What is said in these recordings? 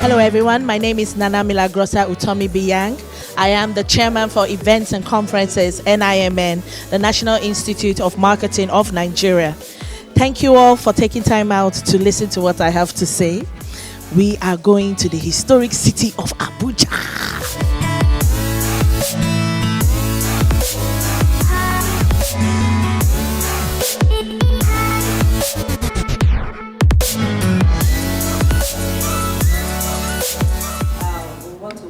Hello everyone, my name is Nana Milagrosa Utomi Biyang. I am the chairman for Events and Conferences, NIMN, the National Institute of Marketing of Nigeria. Thank you all for taking time out to listen to what I have to say. We are going to the historic city of Abuja.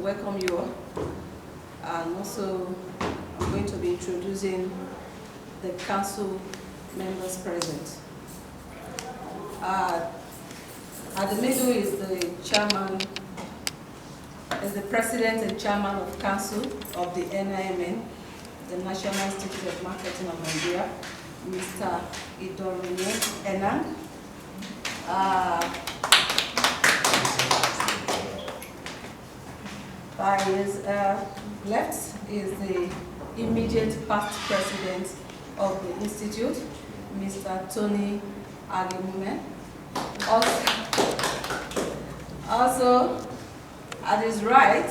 Welcome you all, and also I'm going to be introducing the council members present. At the middle is the chairman, is the president and chairman of council of the NIMN, the National Institute of Marketing of Nigeria, Mr. Idorine Enang. By his left is the immediate past president of the institute, Mr. Tony Agemume. Also, at his right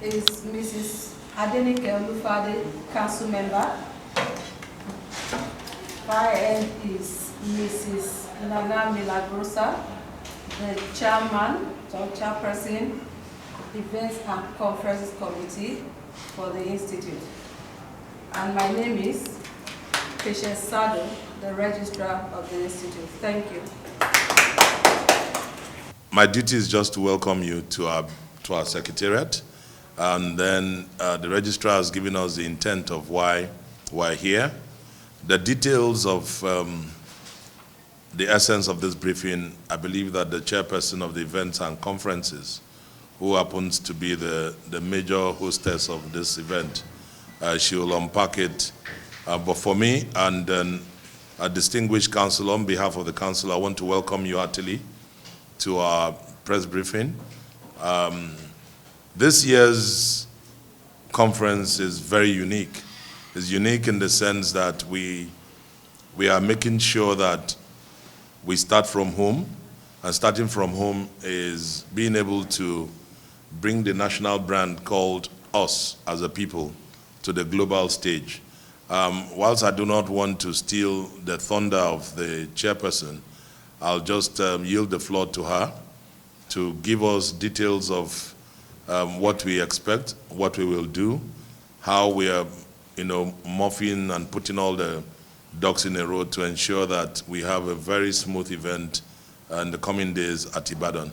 is Mrs. Adenike Olufade, council member. By end is Mrs. Nana Milagrosa, the chairperson, Events and Conferences Committee for the Institute. And my name is Patience Sado, the Registrar of the Institute. Thank you. My duty is just to welcome you to our secretariat. And then the Registrar has given us the intent of why we're here. The details of the essence of this briefing, I believe that the chairperson of the Events and Conferences, who happens to be the major hostess of this event, she will unpack it. But for me and then a distinguished council, on behalf of the council, I want to welcome you heartily to our press briefing. This year's conference is very unique. It's unique in the sense that we are making sure that we start from home, and starting from home is being able to bring the national brand called us as a people to the global stage. Whilst I do not want to steal the thunder of the chairperson, I'll just yield the floor to her to give us details of what we expect, what we will do, how we are, morphing and putting all the ducks in a row to ensure that we have a very smooth event in the coming days at Ibadan.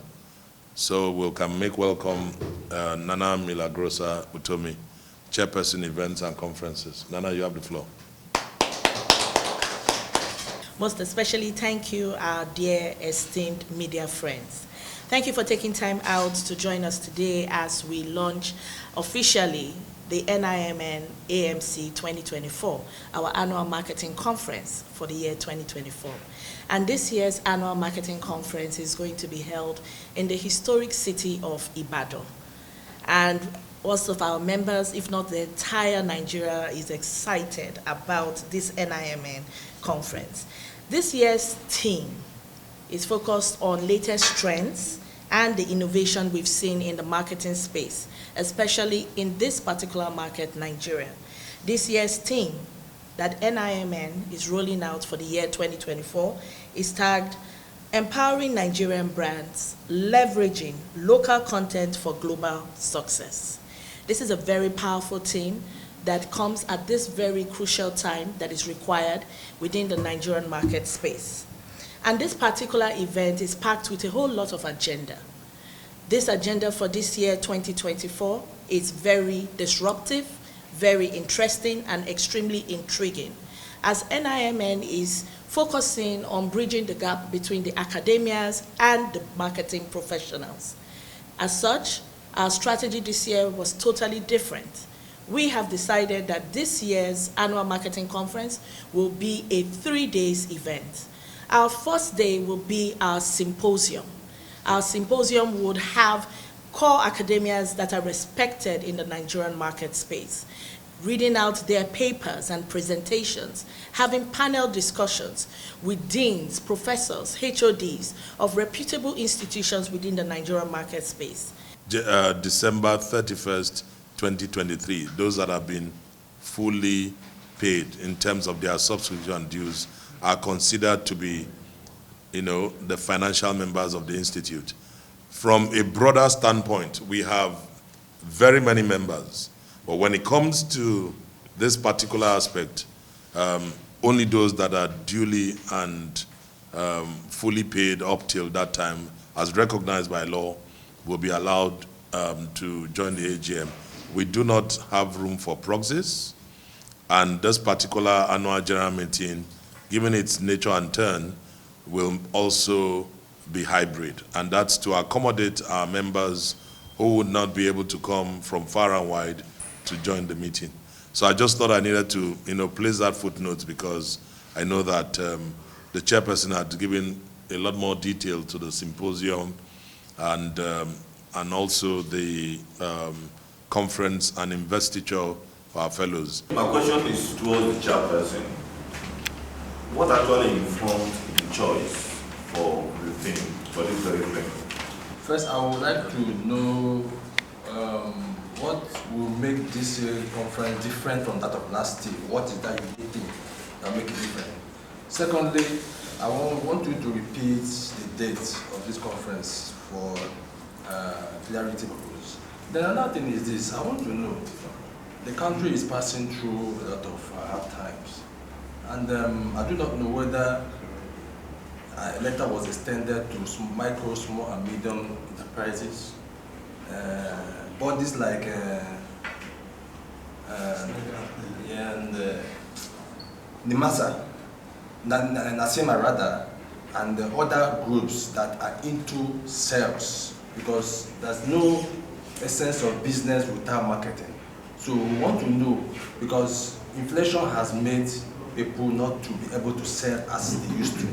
So we can make welcome Nana Milagrosa Utomi, Chairperson, Events and Conferences. Nana, you have the floor. Most especially, thank you, our dear esteemed media friends. Thank you for taking time out to join us today as we launch officially the NIMN AMC 2024, our annual marketing conference for the year 2024. And this year's annual marketing conference is going to be held in the historic city of Ibadan. And most of our members, if not the entire Nigeria, is excited about this NIMN conference. This year's theme is focused on latest trends and the innovation we've seen in the marketing space, especially in this particular market, Nigeria. This year's theme that NIMN is rolling out for the year 2024 is tagged Empowering Nigerian Brands, Leveraging Local Content for Global Success. This is a very powerful theme that comes at this very crucial time that is required within the Nigerian market space. And this particular event is packed with a whole lot of agenda. This agenda for this year, 2024, is very disruptive, very interesting, and extremely intriguing, as NIMN is focusing on bridging the gap between the academias and the marketing professionals. As such, our strategy this year was totally different. We have decided that this year's annual marketing conference will be a 3-day event. Our first day will be our symposium. Our symposium would have core academias that are respected in the Nigerian market space, reading out their papers and presentations, having panel discussions with deans, professors, HODs of reputable institutions within the Nigerian market space. December 31st, 2023. Those that have been fully paid in terms of their subscription dues are considered to be, the financial members of the institute. From a broader standpoint, we have very many members, but when it comes to this particular aspect, only those that are duly and fully paid up till that time, as recognized by law, will be allowed to join the AGM. We do not have room for proxies, and this particular annual general meeting, given its nature and turn, will also be hybrid, and that's to accommodate our members who would not be able to come from far and wide to join the meeting. So I just thought I needed to, place that footnote, because I know that the chairperson had given a lot more detail to the symposium and also the conference and investiture for our fellows. My question is towards the chairperson. What actually informed the choice for the theme, for this very thing? First, I would like to know what will make this conference different from that of last year. What is that you think that will make it different? Secondly, I want you to repeat the date of this conference for clarity purposes. Then another thing is this: I want to know, the country is passing through a lot of hard times, and I do not know whether a letter was extended to micro, small, and medium enterprises, bodies like NIMASA, Nasima rather, and the other groups that are into sales, because there's no essence of business without marketing. So we want to know, because inflation has made people not to be able to sell as they used to,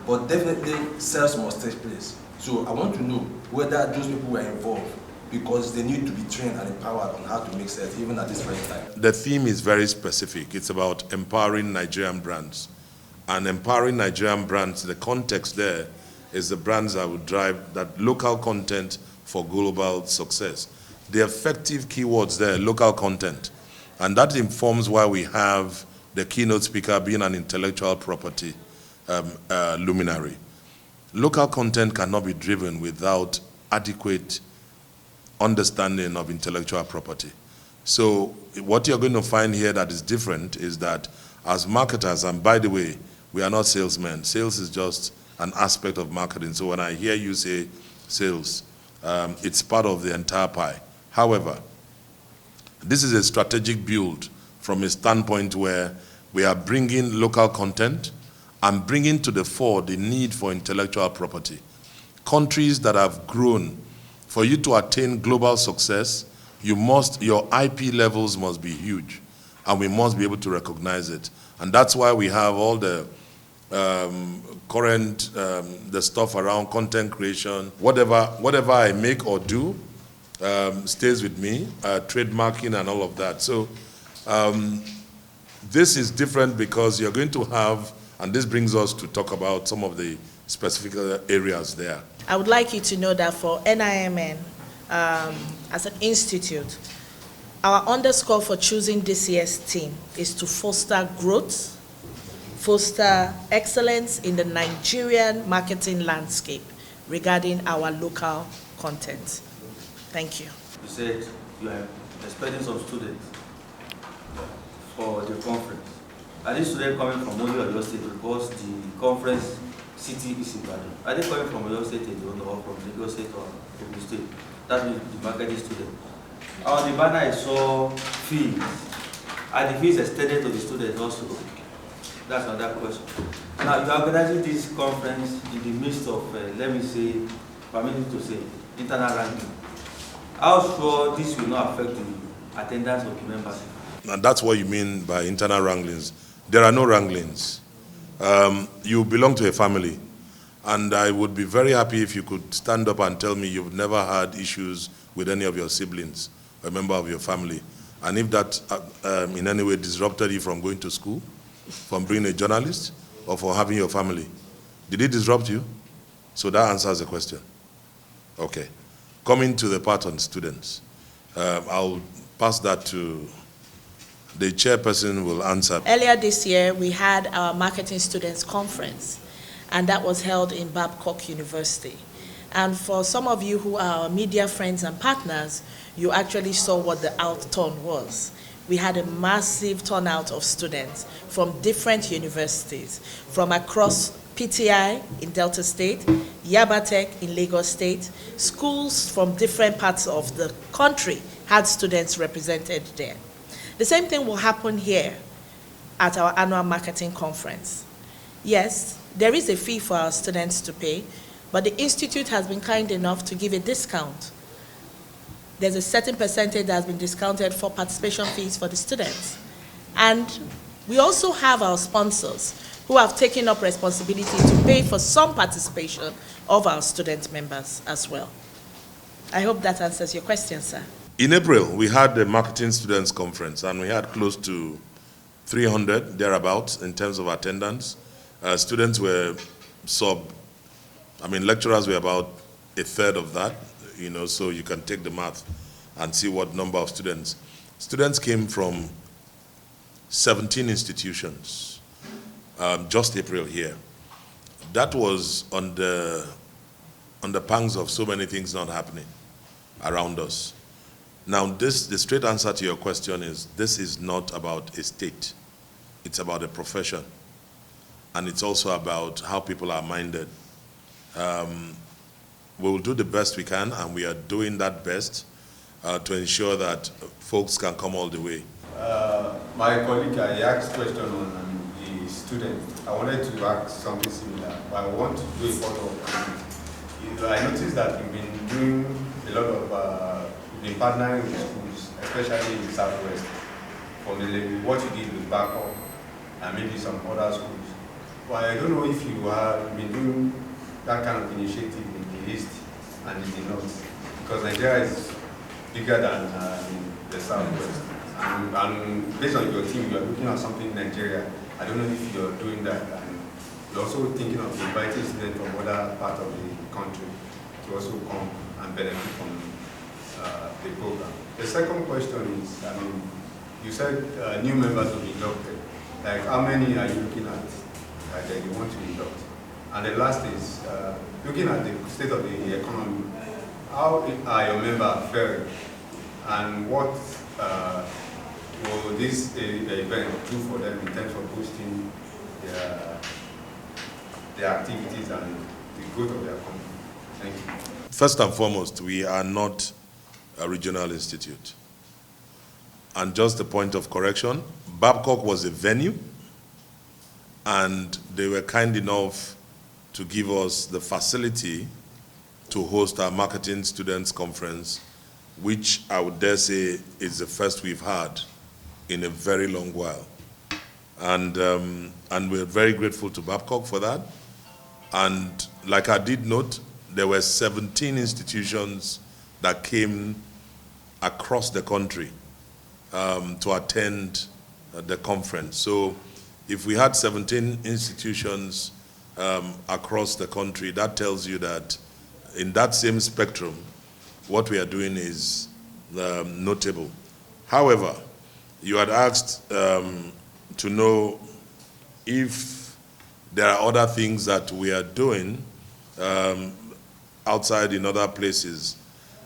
but definitely sales must take place. So I want to know whether those people were involved, because they need to be trained and empowered on how to make sales, even at this very time. The theme is very specific. It's about empowering Nigerian brands. And empowering Nigerian brands, the context there is the brands that will drive that local content for global success. The effective keywords there, local content. And that informs why we have the keynote speaker being an intellectual property luminary. Local content cannot be driven without adequate understanding of intellectual property. So what you're going to find here that is different is that as marketers, and by the way, we are not salesmen. Sales is just an aspect of marketing. So when I hear you say sales, it's part of the entire pie. However, this is a strategic build from a standpoint where we are bringing local content and bringing to the fore the need for intellectual property. Countries that have grown, for you to attain global success, your IP levels must be huge, and we must be able to recognize it. And that's why we have all the current, the stuff around content creation. Whatever I make or do stays with me, trademarking and all of that. So this is different because you're going to have, and this brings us to talk about some of the specific areas there. I would like you to know that for NIMN, as an institute, our underscore for choosing this year's theme is to foster growth, foster excellence in the Nigerian marketing landscape regarding our local content. Thank you. You said you are expecting some students for the conference. Are these students coming from only Oyo State, because the conference city is Ibadan? Are they coming from Oyo State alone, or from Lagos State or Ogun State? That means the marketing student. On the banner I saw fees. Are the fees extended to the students also? That's another question. Now you are organizing this conference in the midst of, let me say, permit me to say, internal ranking. How sure this will not affect the attendance of the members? And that's what you mean by internal wranglings. There are no wranglings. You belong to a family. And I would be very happy if you could stand up and tell me you've never had issues with any of your siblings, a member of your family. And if that in any way disrupted you from going to school, from being a journalist, or for having your family. Did it disrupt you? So that answers the question. Okay. coming to the part on students, I'll pass that to the chairperson will answer. Earlier this year, we had our Marketing Students Conference, and that was held in Babcock University. And for some of you who are our media friends and partners, you actually saw what the outturn was. We had a massive turnout of students from different universities, from across PTI in Delta State, Yabatech in Lagos State. Schools from different parts of the country had students represented there. The same thing will happen here at our annual marketing conference. Yes, there is a fee for our students to pay, but the Institute has been kind enough to give a discount. There's a certain percentage that has been discounted for participation fees for the students. And we also have our sponsors who have taken up responsibility to pay for some participation of our student members as well. I hope that answers your question, sir. In April, we had the Marketing Students Conference, and we had close to 300 thereabouts in terms of attendance. Students were lecturers were about a third of that, so you can take the math and see what number of students. Students came from 17 institutions, just April here. That was on the pangs of so many things not happening around us. Now, the straight answer to your question is, this is not about a state. It's about a profession. And it's also about how people are minded. We will do the best we can, and we are doing that best to ensure that folks can come all the way. My colleague, I asked a question on the students. I wanted to ask something similar, but I want to do a follow-up. I noticed that you've been doing a lot of been partnering with schools, especially in the Southwest, for what you did with Babcock and maybe some other schools. But I don't know if you have been doing that kind of initiative in the East and in the North, because Nigeria is bigger than the Southwest. And based on your team, you are looking at something in Nigeria. I don't know if you're doing that. And you're also thinking of inviting students from other parts of the country to also come and benefit from the program. The second question is, you said new members will be inducted. Like, how many are you looking at that you want to induct? And the last is, looking at the state of the economy, how are your members faring? And what will this event do for them in terms of boosting their activities and the growth of their company? Thank you. First and foremost, we are not a regional institute. And just a point of correction, Babcock was a venue, and they were kind enough to give us the facility to host our Marketing Students Conference, which I would dare say is the first we've had in a very long while. And we're very grateful to Babcock for that. And like I did note, there were 17 institutions that came across the country to attend the conference. So if we had 17 institutions across the country, that tells you that in that same spectrum, what we are doing is notable. However, you had asked to know if there are other things that we are doing outside in other places.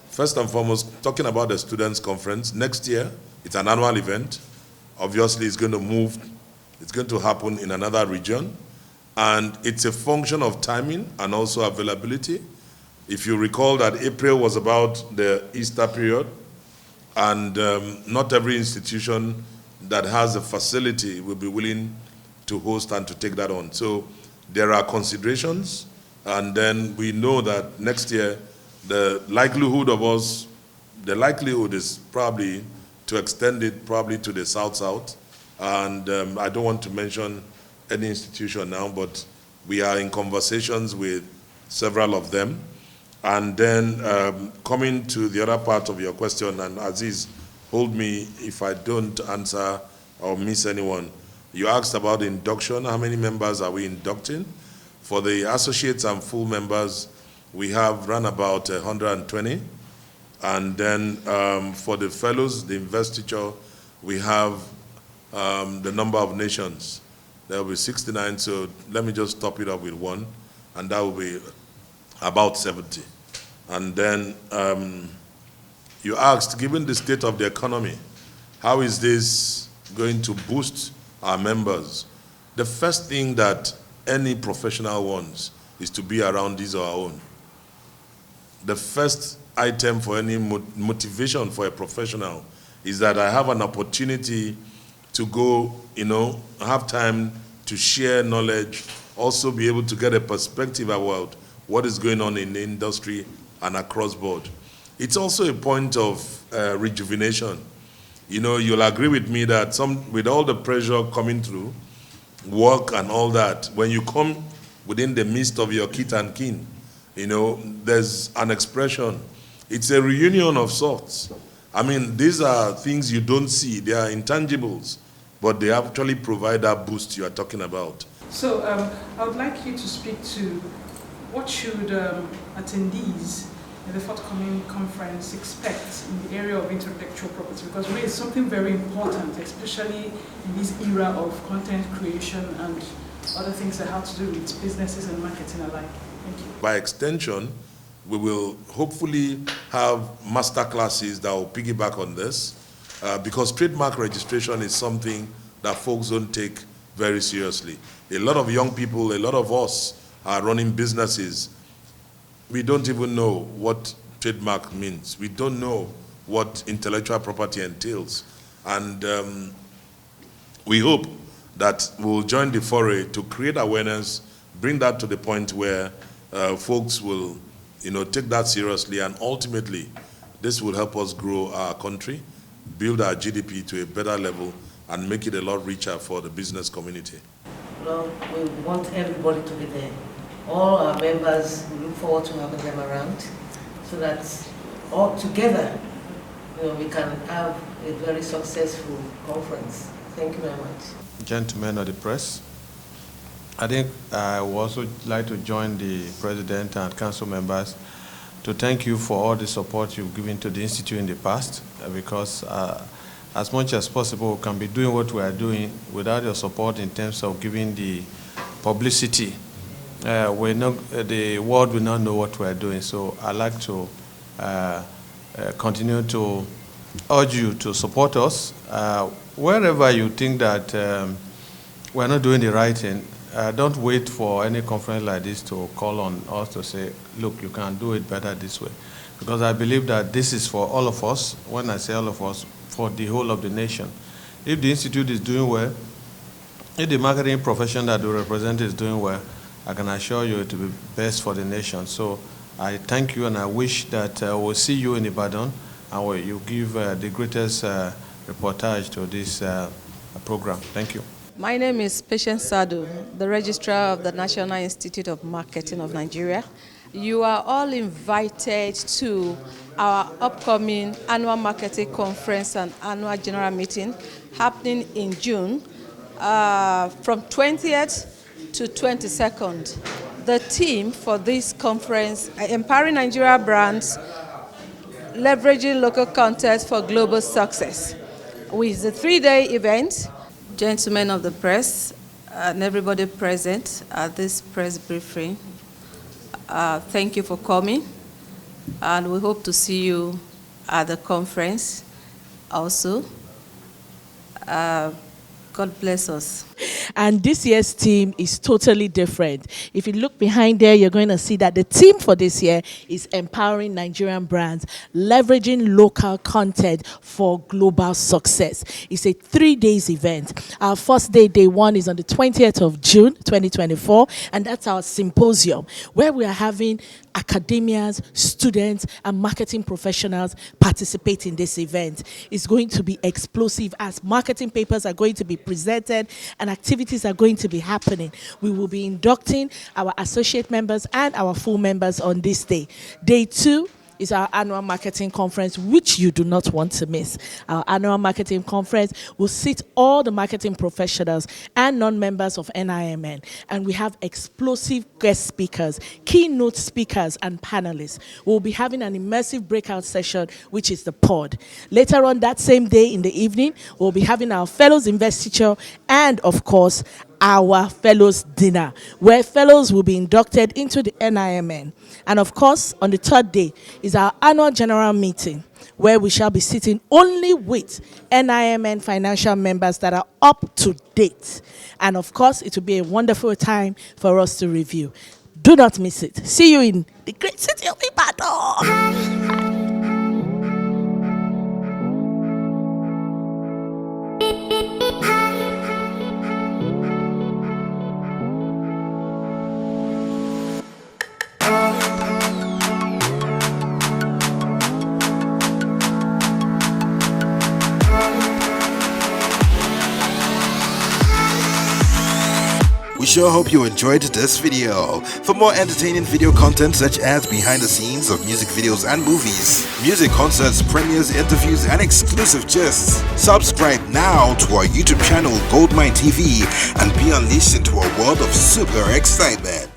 First and foremost, talking about the Students' Conference, next year, it's an annual event. Obviously, it's going to move. It's going to happen in another region. And it's a function of timing and also availability. If you recall that April was about the Easter period, and not every institution that has a facility will be willing to host and to take that on. So there are considerations, and then we know that next year, the likelihood is probably to extend it probably to the South-South. And I don't want to mention any institution now, but we are in conversations with several of them. And then coming to the other part of your question, and Aziz, hold me if I don't answer or miss anyone. You asked about induction. How many members are we inducting? For the associates and full members, we have run about 120 And then for the fellows, the investiture, we have the number of nations. There will be 69, so let me just top it up with one, and that will be about 70. And then you asked, given the state of the economy, how is this going to boost our members? The first thing that any professional wants is to be around his or her own. The first item for any motivation for a professional is that I have an opportunity to go, have time to share knowledge, also be able to get a perspective about what is going on in the industry and across board. It's also a point of rejuvenation. You'll agree with me that with all the pressure coming through, work and all that, when you come within the midst of your kith and kin, there's an expression. It's a reunion of sorts. I mean, these are things you don't see. They are intangibles, but they actually provide that boost you are talking about. So I would like you to speak to what should attendees in the forthcoming conference expect in the area of intellectual property, because for me it's something very important, especially in this era of content creation and other things that have to do with businesses and marketing alike. Thank you. By extension, we will hopefully have master classes that will piggyback on this, because trademark registration is something that folks don't take very seriously. A lot of young people, a lot of us are running businesses. We don't even know what trademark means. We don't know what intellectual property entails. And we hope that we'll join the foray to create awareness, bring that to the point where folks will take that seriously, and ultimately this will help us grow our country, build our GDP to a better level, and make it a lot richer for the business community. Well, we want everybody to be there. All our members, we look forward to having them around so that all together we can have a very successful conference. Thank you very much. Gentlemen of the press, I think I would also like to join the President and Council members to thank you for all the support you've given to the Institute in the past, because as much as possible we can be doing what we are doing without your support in terms of giving the publicity. The world will not know what we are doing. So I'd like to continue to urge you to support us. Wherever you think that we're not doing the right thing, don't wait for any conference like this to call on us to say, look, you can do it better this way. Because I believe that this is for all of us. When I say all of us, for the whole of the nation. If the Institute is doing well, if the marketing profession that we represent is doing well, I can assure you it will be best for the nation. So I thank you, and I wish that we'll see you in Ibadan, and you give the greatest reportage to this program. Thank you. My name is Patience Sadu, the Registrar of the National Institute of Marketing of Nigeria. You are all invited to our upcoming annual marketing conference and annual general meeting happening in June from 20th to 22nd. The theme for this conference, Empowering Nigeria Brands, Leveraging Local Content for Global Success. With the 3-day event, gentlemen of the press and everybody present at this press briefing, thank you for coming, and we hope to see you at the conference also. God bless us. And this year's theme is totally different. If you look behind there, you're going to see that the theme for this year is Empowering Nigerian Brands, Leveraging Local Content for Global Success. It's a 3-day event. Our first day, day one, is on the 20th of June, 2024, and that's our symposium, where we are having academians, students, and marketing professionals participate in this event. It's going to be explosive as marketing papers are going to be presented and activities are going to be happening. We will be inducting our associate members and our full members on this day. Day two is our annual marketing conference, which you do not want to miss. Our annual marketing conference will sit all the marketing professionals and non-members of NIMN, and we have explosive guest speakers, keynote speakers, and panelists. We'll be having an immersive breakout session, which is the pod. Later on that same day in the evening, we'll be having our fellows investiture and, of course, our fellows dinner, where fellows will be inducted into the NIMN. And of course, on the third day is our annual general meeting, where we shall be sitting only with NIMN financial members that are up to date. And of course, it will be a wonderful time for us to review. Do not miss it. See you in the great city of Ibadan. We sure hope you enjoyed this video. For more entertaining video content such as behind the scenes of music videos and movies, music concerts, premieres, interviews, and exclusive gists, subscribe now to our YouTube channel GoldmyneTV and be unleashed into a world of super excitement.